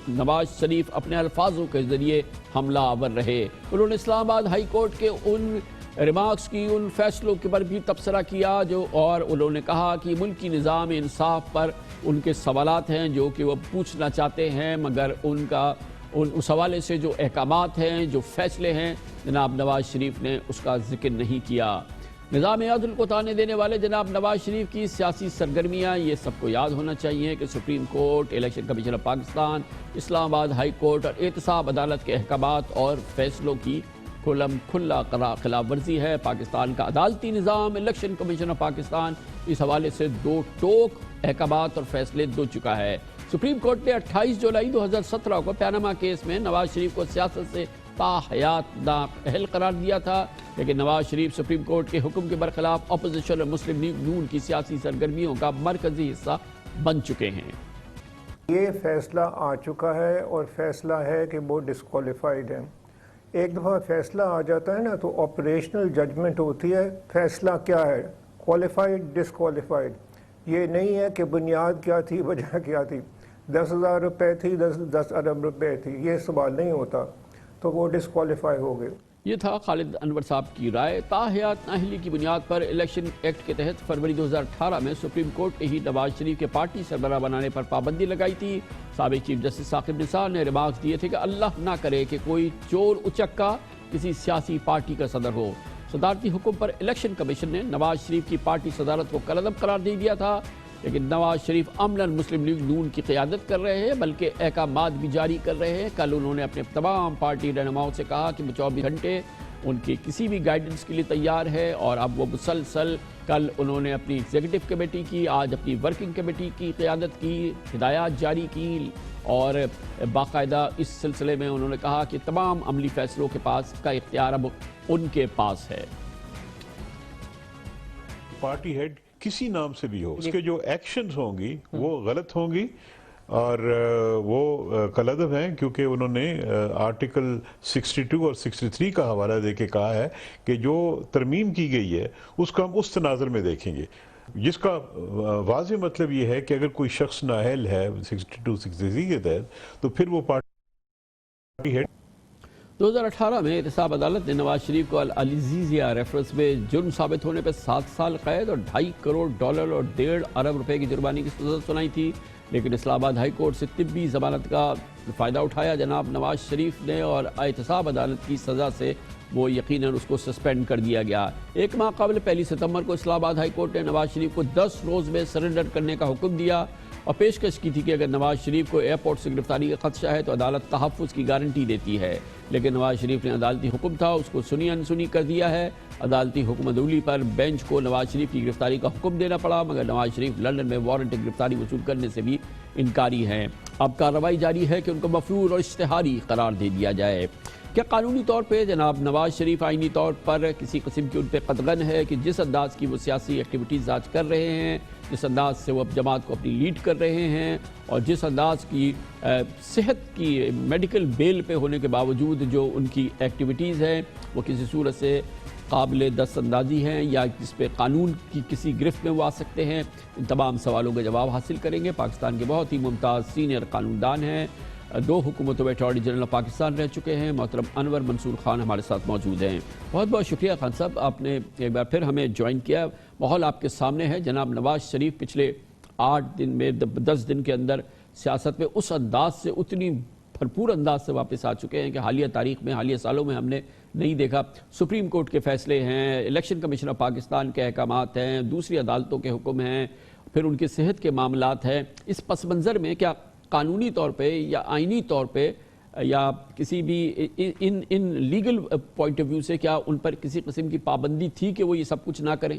نواز شریف اپنے الفاظوں کے ذریعے حملہ آور رہے۔ انہوں نے اسلام آباد ہائی کورٹ کے ان ریمارکس کی، ان فیصلوں کے پر بھی تبصرہ کیا اور انہوں نے کہا کہ ملکی نظام انصاف پر ان کے سوالات ہیں جو کہ وہ پوچھنا چاہتے ہیں، مگر اس حوالے سے جو احکامات ہیں، جو فیصلے ہیں، جناب نواز شریف نے اس کا ذکر نہیں کیا۔ نظام عدل کو تانے دینے والے جناب نواز شریف کی سیاسی سرگرمیاں، یہ سب کو یاد ہونا چاہیے کہ supreme court, election commission of Pakistan, Islamabad high court اور احتساب عدالت کے احکامات اور فیصلوں کی کھلم کھلا خلاف ورزی ہے۔ پاکستان کا عدالتی نظام، الیکشن کمیشن آف پاکستان اس حوالے سے 2 ٹوک احکامات اور فیصلے دے چکا ہے۔ سپریم کورٹ نے 28 جولائی 2017 کو پاناما کیس میں نواز شریف کو سیاست سے تاحیات نااہل قرار دیا تھا، لیکن نواز شریف سپریم کورٹ کے حکم کے برخلاف اپوزیشن اور مسلم لیگ نون کی سیاسی سرگرمیوں کا مرکزی حصہ بن چکے ہیں۔ یہ فیصلہ آ چکا ہے اور فیصلہ ہے کہ وہ ڈسکوالیفائڈ ہیں۔ ایک دفعہ فیصلہ آ جاتا ہے نا تو آپریشنل ججمنٹ ہوتی ہے، فیصلہ کیا ہے، کوالیفائڈ ڈسکوالیفائڈ۔ یہ نہیں ہے کہ بنیاد کیا تھی، وجہ کیا تھی، 10,000 روپے تھی، 10 ارب روپے تھی، یہ سوال نہیں ہوتا، تو وہ ڈسکوالیفائی ہو گئے۔ یہ تھا خالد انور صاحب کی رائے۔ تاحیات نااہلی کی بنیاد پر الیکشن ایکٹ کے تحت فروری 2018 میں سپریم کورٹ نے ہی نواز شریف کے پارٹی سربراہ بنانے پر پابندی لگائی تھی۔ سابق چیف جسٹس ثاقب نثار نے ریمارکس دیے تھے کہ اللہ نہ کرے کہ کوئی چور اچکا کسی سیاسی پارٹی کا صدر ہو۔ صدارتی حکم پر الیکشن کمیشن نے نواز شریف کی پارٹی صدارت کو کالعدم قرار دے دیا تھا، لیکن نواز شریف عملاً مسلم لیگ نون کی قیادت کر رہے ہیں، بلکہ احکامات بھی جاری کر رہے ہیں۔ کل انہوں نے اپنے تمام پارٹی رہنماؤں سے کہا کہ 24 گھنٹے ان کی کسی بھی گائیڈنس کے لیے تیار ہے، اور اب وہ مسلسل کل انہوں نے اپنی ایگزیکٹو کمیٹی کی، آج اپنی ورکنگ کمیٹی کی قیادت کی، ہدایات جاری کی، اور باقاعدہ اس سلسلے میں انہوں نے کہا کہ تمام عملی فیصلوں کے پاس کا اختیار اب ان کے پاس ہے۔ پارٹی ہیڈ کسی نام سے بھی ہو، اس کے جو ایکشنز ہوں گی وہ غلط ہوں گی اور وہ کالعدم ہیں، کیونکہ انہوں نے آرٹیکل 62 اور 63 کا حوالہ دے کے کہا ہے کہ جو ترمیم کی گئی ہے اس کو ہم اس تناظر میں دیکھیں گے، جس کا واضح مطلب یہ ہے کہ اگر کوئی شخص نااہل ہے 62 63 کے تحت تو پھر وہ پارٹی ہیڈ۔ 2018 میں احتساب عدالت نے نواز شریف کو العزیزیہ ریفرنس میں جرم ثابت ہونے پر 7 سال قید اور $2.5 کروڑ اور 1.5 ارب روپے کی جرمانے کی سزا سنائی تھی، لیکن اسلام آباد ہائی کورٹ سے طبی ضمانت کا فائدہ اٹھایا جناب نواز شریف نے، اور احتساب عدالت کی سزا سے وہ یقیناً اس کو سسپینڈ کر دیا گیا۔ 1 ماہ قبل 1 ستمبر کو اسلام آباد ہائی کورٹ نے نواز شریف کو 10 روز میں سرنڈر کرنے کا حکم دیا اور پیشکش کی تھی کہ اگر نواز شریف کو ایئرپورٹ سے گرفتاری کا خدشہ ہے تو عدالت تحفظ کی گارنٹی دیتی ہے، لیکن نواز شریف نے عدالتی حکم تھا اس کو سنی انسنی کر دیا ہے۔ عدالتی حکم عدولی پر بینچ کو نواز شریف کی گرفتاری کا حکم دینا پڑا، مگر نواز شریف لندن میں وارنٹ گرفتاری وصول کرنے سے بھی انکاری ہیں۔ اب کارروائی جاری ہے کہ ان کو مفرور اور اشتہاری قرار دے دیا جائے۔ کیا قانونی طور پہ جناب نواز شریف آئینی طور پر کسی قسم کی ان پہ قدغن ہے کہ جس انداز کی وہ سیاسی ایکٹیویٹیز آج کر رہے ہیں، جس انداز سے وہ جماعت کو اپنی لیڈ کر رہے ہیں، اور جس انداز کی صحت کی میڈیکل بیل پہ ہونے کے باوجود جو ان کی ایکٹیویٹیز ہیں وہ کسی صورت سے قابل دست اندازی ہیں یا جس پہ قانون کی کسی گرفت میں وہ آ سکتے ہیں؟ ان تمام سوالوں کا جواب حاصل کریں گے۔ پاکستان کے بہت ہی ممتاز سینئر قانون دان ہیں، 2 حکومتوں میں اٹارنی جنرل آف پاکستان رہ چکے ہیں، محترم انور منصور خان ہمارے ساتھ موجود ہیں۔ بہت بہت شکریہ خان صاحب، آپ نے ایک بار پھر ہمیں جوائن کیا۔ ماحول آپ کے سامنے ہے، جناب نواز شریف پچھلے 8 دن میں 10 دن کے اندر سیاست میں اس انداز سے اتنی بھرپور انداز سے واپس آ چکے ہیں کہ حالیہ تاریخ میں، حالیہ سالوں میں ہم نے نہیں دیکھا۔ سپریم کورٹ کے فیصلے ہیں، الیکشن کمیشن آف پاکستان کے احکامات ہیں، دوسری عدالتوں کے حکم ہیں، پھر ان کی صحت کے معاملات ہیں۔ اس پس منظر میں کیا قانونی طور پہ یا آئینی طور پہ یا کسی بھی ان لیگل پوائنٹ آف ویو سے کیا ان پر کسی قسم کی پابندی تھی کہ وہ یہ سب کچھ نہ کریں؟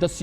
10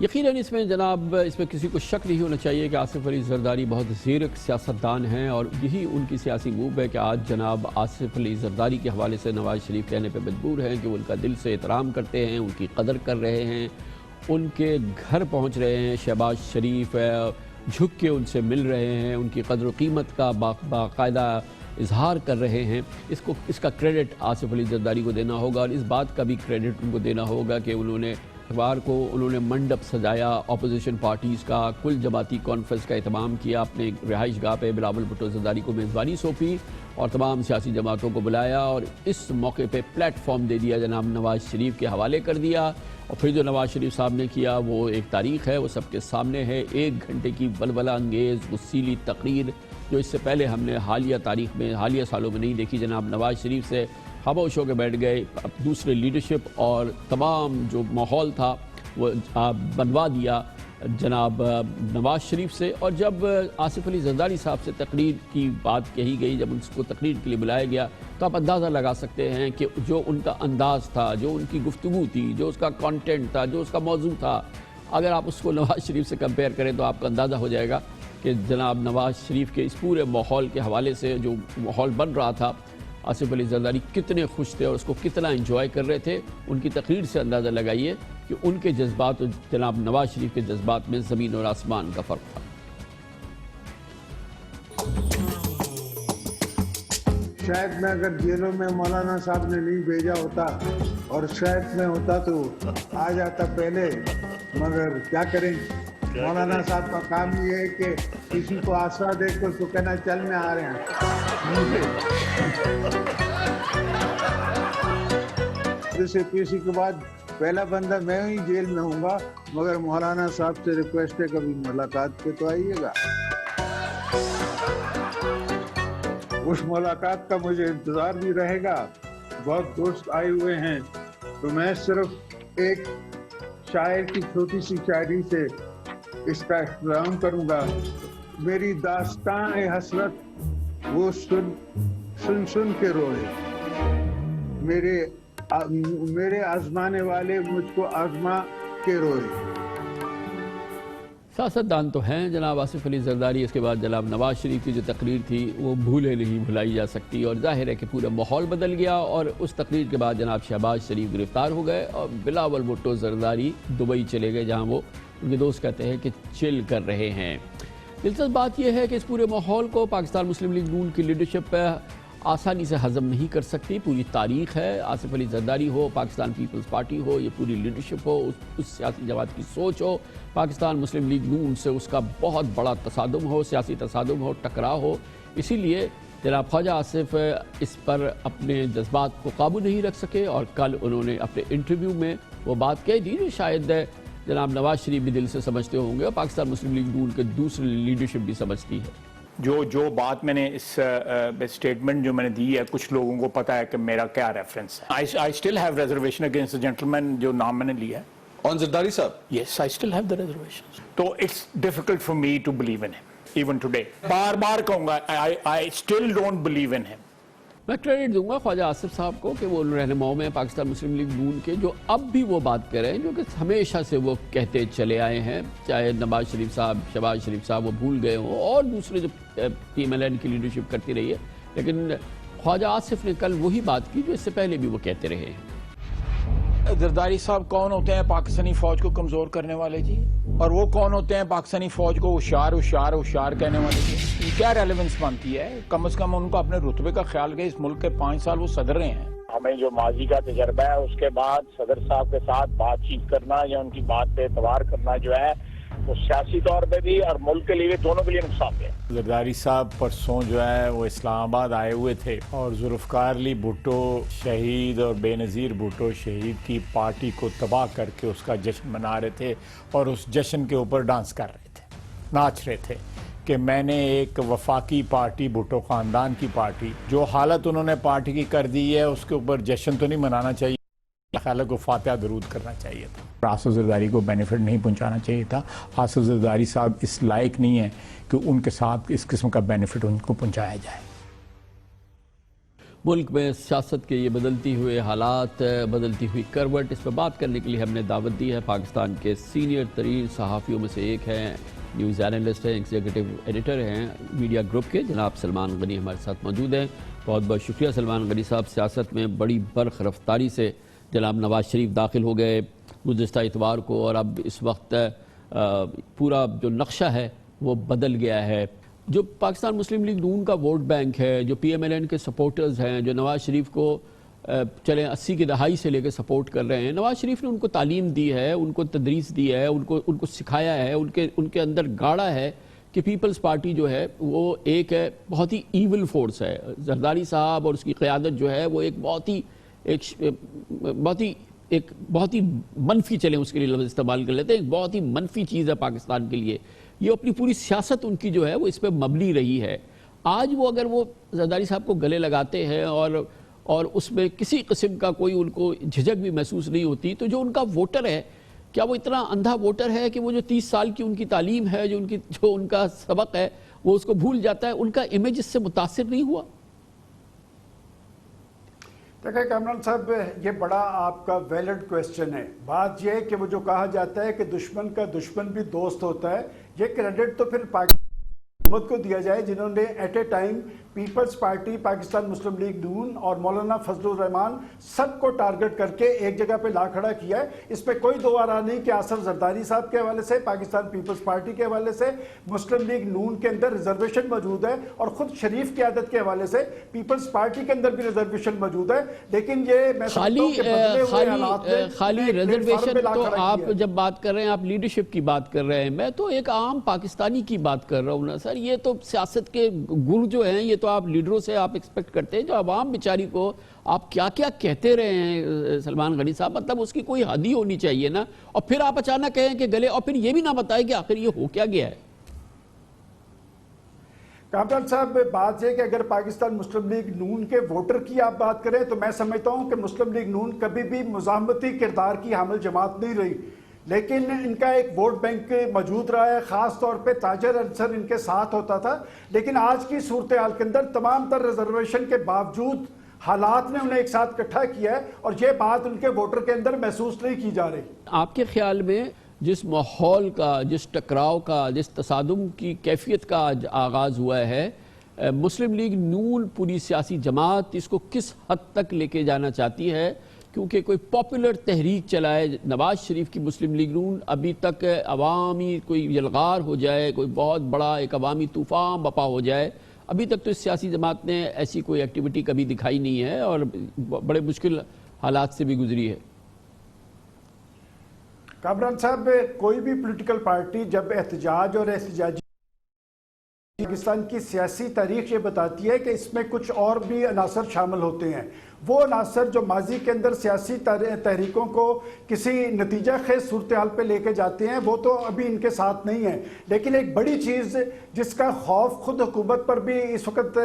یقیناً اس میں جناب اس میں کسی کو شک نہیں ہونا چاہیے کہ آصف علی زرداری بہت زیرک سیاستدان ہیں، اور یہی ان کی سیاسی موو ہے کہ آج جناب آصف علی زرداری کے حوالے سے نواز شریف کہنے پہ مجبور ہیں کہ وہ ان کا دل سے احترام کرتے ہیں، ان کی قدر کر رہے ہیں، ان کے گھر پہنچ رہے ہیں، شہباز شریف جھک کے ان سے مل رہے ہیں، ان کی قدر و قیمت کا باقاعدہ اظہار کر رہے ہیں۔ اس کا کریڈٹ آصف علی زرداری کو دینا ہوگا، اور اس بات کا بھی کریڈٹ ان کو دینا ہوگا کہ انہوں نے اتوار کو منڈپ سجایا، اپوزیشن پارٹیز کا کل جماعتی کانفرنس کا اہتمام کیا، اپنے رہائش گاہ پہ بلاول بھٹو زرداری کو میزبانی سونپی اور تمام سیاسی جماعتوں کو بلایا، اور اس موقع پہ پلیٹ فارم دے دیا، جناب نواز شریف کے حوالے کر دیا، اور پھر جو نواز شریف صاحب نے کیا وہ ایک تاریخ ہے، وہ سب کے سامنے ہے۔ 1 گھنٹے کی ولولہ انگیز غصیلی تقریر جو اس سے پہلے ہم نے حالیہ تاریخ میں حالیہ سالوں میں نہیں دیکھی۔ جناب نواز شریف سے خاموش ہو کے بیٹھ گئے، دوسرے لیڈرشپ اور تمام جو ماحول تھا وہ بنوا دیا جناب نواز شریف سے۔ اور جب آصف علی زرداری صاحب سے تقریر کی بات کہی گئی، جب ان کو تقریر کے لیے بلایا گیا، تو آپ اندازہ لگا سکتے ہیں کہ جو ان کا انداز تھا، جو ان کی گفتگو تھی، جو اس کا کانٹینٹ تھا، جو اس کا موضوع تھا، اگر آپ اس کو نواز شریف سے کمپیئر کریں تو آپ کو اندازہ ہو جائے گا کہ جناب نواز شریف کے اس پورے ماحول کے حوالے سے جو ماحول بن رہا تھا، آصف علی زرداری کتنے خوش تھے اور اس کو کتنا انجوائے کر رہے تھے۔ ان کی تقریر سے اندازہ لگائیے کہ ان کے جذبات اور جناب نواز شریف کے جذبات میں زمین اور آسمان کا فرق تھا۔ شاید میں اگر جیلوں میں مولانا صاحب نے نہیں بھیجا ہوتا اور شاید میں ہوتا تو آ جاتا پہلے، مگر کیا کریں، مولانا صاحب کا کام یہ ہے کہ کسی کو آسرا دے کر تو کہنا چل میں آ رہے ہیں۔ جیسے پیسی کے بعد پہلا بندہ میں ہی جیل میں ہوں گا، مگر مولانا صاحب سے ریکویسٹ ہے کبھی ملاقات پہ تو آئیے گا۔ اس ملاقات کا مجھے انتظار بھی رہے گا، بہت دوست آئے ہوئے ہیں، تو میں صرف ایک شاعر کی چھوٹی سی شاعری سے اس کا احترام کروں گا۔ میری داستان حسرت وہ سن کے روئے، میرے آزمانے والے مجھ کو آزما کے روئے۔ سیاستدان تو ہیں جناب آصف علی زرداری، اس کے بعد جناب نواز شریف کی جو تقریر تھی وہ بھولے نہیں بھلائی جا سکتی، اور ظاہر ہے کہ پورا ماحول بدل گیا، اور اس تقریر کے بعد جناب شہباز شریف گرفتار ہو گئے اور بلاول بھٹو زرداری دبئی چلے گئے، جہاں وہ ان کے دوست کہتے ہیں کہ چل کر رہے ہیں۔ دلچسپ بات یہ ہے کہ اس پورے ماحول کو پاکستان مسلم لیگ نون کی لیڈرشپ آسانی سے ہضم نہیں کر سکتی۔ پوری تاریخ ہے، آصف علی زرداری ہو، پاکستان پیپلز پارٹی ہو، یہ پوری لیڈرشپ ہو، اس سیاسی جماعت کی سوچ ہو، پاکستان مسلم لیگ نون سے اس کا بہت بڑا تصادم ہو، سیاسی تصادم ہو، ٹکراؤ ہو۔ اسی لیے جناب خواجہ آصف اس پر اپنے جذبات کو قابو نہیں رکھ سکے، اور کل انہوں نے اپنے انٹرویو میں وہ بات کہہ دی جو شاید جناب نواز شریف بھی دل سے سمجھتے ہوں گے، اور پاکستان مسلم لیگ نون کے دوسری لیڈرشپ بھی سمجھتی ہے۔ جو بات میں نے اس اسٹیٹمنٹ جو میں نے دی ہے، کچھ لوگوں کو پتا ہے کہ میرا کیا ریفرنس ہے۔ I still have reservation against the gentleman جو نام میں نے لیا ہے۔ On Zardari sahab? Yes, I still have the reservations. So it's difficult for me to believe in him, even today. بار کہوں گا I still don't believe in him. میں credit دوں گا خواجہ آصف صاحب کو کہ وہ رہنماؤں میں پاکستان مسلم لیگ نون کے جو اب بھی وہ بات کر رہے ہیں جو کہ ہمیشہ سے وہ کہتے چلے آئے ہیں، چاہے نواز شریف صاحب، شہباز شریف صاحب وہ بھول گئے ہوں، اور دوسرے جو پی ایم ایل این کی لیڈرشپ کرتی رہی ہے، لیکن خواجہ آصف نے کل وہی بات کی جو اس سے پہلے بھی وہ کہتے رہے ہیں۔ زرداری صاحب کون ہوتے ہیں پاکستانی فوج کو کمزور کرنے والے جی؟ اور وہ کون ہوتے ہیں پاکستانی فوج کو ہوشیار کہنے والے جی؟ کیا ریلیونس بنتی ہے؟ کم از کم ان کو اپنے رتبے کا خیال کہ اس ملک کے 5 سال وہ صدر رہے ہیں۔ ہمیں جو ماضی کا تجربہ ہے اس کے بعد صدر صاحب کے ساتھ بات چیت کرنا یا ان کی بات پہ اعتبار کرنا جو ہے وہ سیاسی طور پہ بھی اور ملک کے لیے دونوں کے لیے نقصان دہ ہے۔ زرداری صاحب پرسوں جو ہے وہ اسلام آباد آئے ہوئے تھے اور ذوالفقار علی بھٹو شہید اور بے نظیر بھٹو شہید کی پارٹی کو تباہ کر کے اس کا جشن منا رہے تھے، اور اس جشن کے اوپر ڈانس کر رہے تھے، ناچ رہے تھے کہ میں نے ایک وفاقی پارٹی بھٹو خاندان کی پارٹی جو حالت انہوں نے پارٹی کی کر دی ہے اس کے اوپر جشن تو نہیں منانا چاہیے، خیال کو فاتحہ درود کرنا چاہیے تھا۔ آصف زرداری کو بینیفٹ نہیں پہنچانا چاہیے تھا۔ آصف زرداری صاحب اس لائق نہیں ہیں کہ ان کے ساتھ اس قسم کا بینیفٹ ان کو پہنچایا جائے۔ ملک میں سیاست کے یہ بدلتی ہوئے حالات، بدلتی ہوئی کروٹ، اس پہ بات کرنے کے لیے ہم نے دعوت دی ہے پاکستان کے سینئر ترین صحافیوں میں سے ایک ہیں، نیوز اینالسٹ ہیں، ایگزیکٹو ایڈیٹر ہیں میڈیا گروپ کے، جناب سلمان غنی ہمارے ساتھ موجود ہیں۔ بہت بہت شکریہ سلمان غنی صاحب۔ سیاست میں بڑی برق رفتاری سے جناب نواز شریف داخل ہو گئے گزشتہ اتوار کو، اور اب اس وقت پورا جو نقشہ ہے وہ بدل گیا ہے۔ جو پاکستان مسلم لیگ نون کا ووٹ بینک ہے، جو پی ایم ایل این کے سپورٹرز ہیں، جو نواز شریف کو چلیں 80 کی دہائی سے لے کے سپورٹ کر رہے ہیں، نواز شریف نے ان کو تعلیم دی ہے، ان کو تدریس دی ہے، ان کو سکھایا ہے، ان کے اندر گاڑا ہے کہ پیپلز پارٹی جو ہے وہ ایک بہت ہی ایول فورس ہے۔ زرداری صاحب اور اس کی قیادت جو ہے وہ ایک بہت ہی منفی، چلیں اس کے لیے لفظ استعمال کر لیتے ہیں، ایک بہت ہی منفی چیز ہے پاکستان کے لیے۔ یہ اپنی پوری سیاست ان کی جو ہے وہ اس پہ مبنی رہی ہے۔ آج وہ اگر وہ زرداری صاحب کو گلے لگاتے ہیں اور اس میں کسی قسم کا کوئی ان کو جھجک بھی محسوس نہیں ہوتی، تو جو ان کا ووٹر ہے، کیا وہ اتنا اندھا ووٹر ہے کہ وہ جو 30 سال کی ان کی تعلیم ہے، جو ان کا سبق ہے، وہ اس کو بھول جاتا ہے؟ ان کا امیج اس سے متاثر نہیں ہوا؟ دیکھیں کامران صاحب، یہ بڑا آپ کا ویلڈ کویسچن ہے۔ بات یہ ہے کہ وہ جو کہا جاتا ہے کہ دشمن کا دشمن بھی دوست ہوتا ہے، یہ کریڈٹ تو پھر پاکستان حکومت کو دیا جائے جنہوں نے at a time Peoples Party, Pakistan Muslim League Noon اور مولانا فضل الرحمان سب کو ٹارگٹ کر کے ایک جگہ پہ لا کھڑا کیا ہے۔ اس پہ کوئی دو آرا نہیں کہ آصف زرداری صاحب کے حوالے سے، پاکستان پیپلز پارٹی کے حوالے سے، مسلم لیگ نون کے اندر ریزرویشن موجود ہے، اور خود شریف قیادت کے حوالے سے پیپلز پارٹی کے اندر بھی ریزرویشن موجود ہے۔ لیکن یہ میں سمجھتا ہوں کہ بدلے ہوئے حالات میں خالی ریزرویشن تو آپ جب بات کر رہے ہیں، آپ لیڈرشپ کی بات کر رہے ہیں، میں تو ایک عام پاکستانی کی بات کر رہا ہوں نا سر۔ یہ تو سیاست کے گر جو ہیں، یہ تو آپ لیڈروں سے آپ ایکسپیکٹ کرتے ہیں، جو عوام بیچاری کو آپ کیا کیا کہتے رہے ہیں سلمان غنی صاحب، مطلب اس کی کوئی حد ہی ہونی چاہیے نا۔ اور پھر آپ اچانک کہیں کہ گلے، اور پھر یہ بھی نہ بتائیں کہ آخر یہ ہو کیا گیا ہے۔ کامران صاحب، بات یہ کہ اگر پاکستان مسلم لیگ نون کے ووٹر کی آپ بات کریں تو میں سمجھتا ہوں کہ مسلم لیگ نون کبھی بھی مزاحمتی کردار کی حامل جماعت نہیں رہی، لیکن ان کا ایک ووٹ بینک موجود رہا ہے، خاص طور پہ تاجر عنصر ان کے ساتھ ہوتا تھا۔ لیکن آج کی صورتحال کے اندر تمام تر ریزرویشن کے باوجود حالات نے انہیں ایک ساتھ اکٹھا کیا ہے، اور یہ بات ان کے ووٹر کے اندر محسوس نہیں کی جا رہی۔ آپ کے خیال میں جس ماحول کا، جس ٹکراؤ کا، جس تصادم کی کیفیت کا آغاز ہوا ہے، مسلم لیگ نون پوری سیاسی جماعت اس کو کس حد تک لے کے جانا چاہتی ہے؟ کیونکہ کوئی پاپولر تحریک چلائے نواز شریف کی مسلم لیگ نون، ابھی تک عوامی کوئی یلغار ہو جائے، کوئی بہت بڑا ایک عوامی طوفان بپا ہو جائے، ابھی تک تو اس سیاسی جماعت نے ایسی کوئی ایکٹیویٹی کبھی دکھائی نہیں ہے، اور بڑے مشکل حالات سے بھی گزری ہے۔ کامران صاحب، کوئی بھی پولیٹیکل پارٹی جب احتجاج اور احتجاجی، پاکستان کی سیاسی تاریخ یہ بتاتی ہے کہ اس میں کچھ اور بھی عناصر شامل ہوتے ہیں۔ وہ عناصر جو ماضی کے اندر سیاسی تحریکوں کو کسی نتیجہ خیز صورتحال پہ لے کے جاتے ہیں، وہ تو ابھی ان کے ساتھ نہیں ہیں۔ لیکن ایک بڑی چیز جس کا خوف خود حکومت پر بھی اس وقت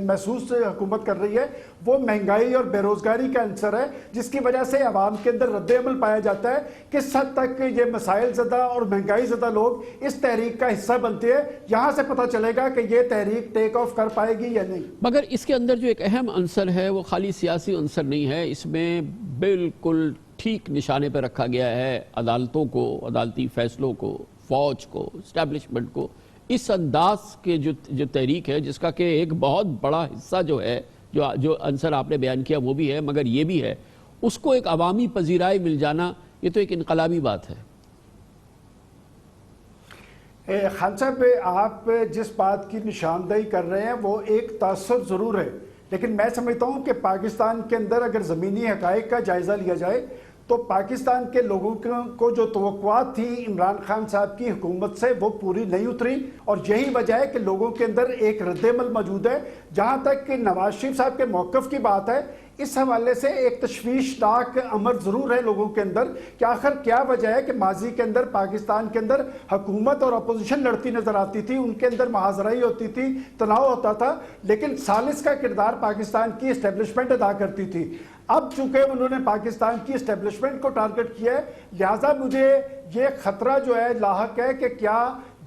محسوس حکومت کر رہی ہے، وہ مہنگائی اور بے روزگاری کا عنصر ہے، جس کی وجہ سے عوام کے اندر رد عمل پایا جاتا ہے۔ کس حد تک یہ مسائل زدہ اور مہنگائی زدہ لوگ اس تحریک کا حصہ بنتے ہیں، یہاں سے پتہ چلے گا کہ یہ تحریک ٹیک آف کر پائے گی یا نہیں۔ مگر اس کے اندر جو ایک اہم عنصر ہے وہ خالی سیاسی عنصر نہیں ہے، اس میں بالکل ٹھیک نشانے پہ رکھا گیا ہے عدالتوں کو، عدالتی فیصلوں کو، فوج کو، اسٹیبلشمنٹ کو۔ اس انداز کے جو تحریک ہے، جس کا کہ ایک بہت بڑا حصہ جو ہے، جو عنصر آپ نے بیان کیا وہ بھی ہے، مگر یہ بھی ہے، اس کو ایک عوامی پذیرائی مل جانا، یہ تو ایک انقلابی بات ہے۔ خان صاحب، آپ جس بات کی نشاندہی کر رہے ہیں وہ ایک تاثر ضرور ہے، لیکن میں سمجھتا ہوں کہ پاکستان کے اندر اگر زمینی حقائق کا جائزہ لیا جائے تو پاکستان کے لوگوں کو جو توقعات تھی عمران خان صاحب کی حکومت سے وہ پوری نہیں اتری، اور یہی وجہ ہے کہ لوگوں کے اندر ایک رد عمل موجود ہے۔ جہاں تک کہ نواز شریف صاحب کے موقف کی بات ہے، اس حوالے سے ایک تشویشناک امر ضرور ہے لوگوں کے اندر کہ آخر کیا وجہ ہے کہ ماضی کے اندر پاکستان کے اندر حکومت اور اپوزیشن لڑتی نظر آتی تھی، ان کے اندر محاذرائی ہوتی تھی، تناؤ ہوتا تھا، لیکن ثالث کا کردار پاکستان کی اسٹیبلشمنٹ ادا کرتی تھی۔ اب چونکہ انہوں نے پاکستان کی اسٹیبلشمنٹ کو ٹارگٹ کیا ہے، لہٰذا مجھے یہ خطرہ جو ہے لاحق ہے کہ کیا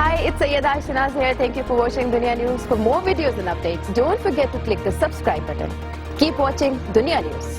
Hi, it's Sayyeda Shanaz here. Thank you for watching Dunya News. For more videos and updates, don't forget to click the subscribe button. Keep watching Dunya News.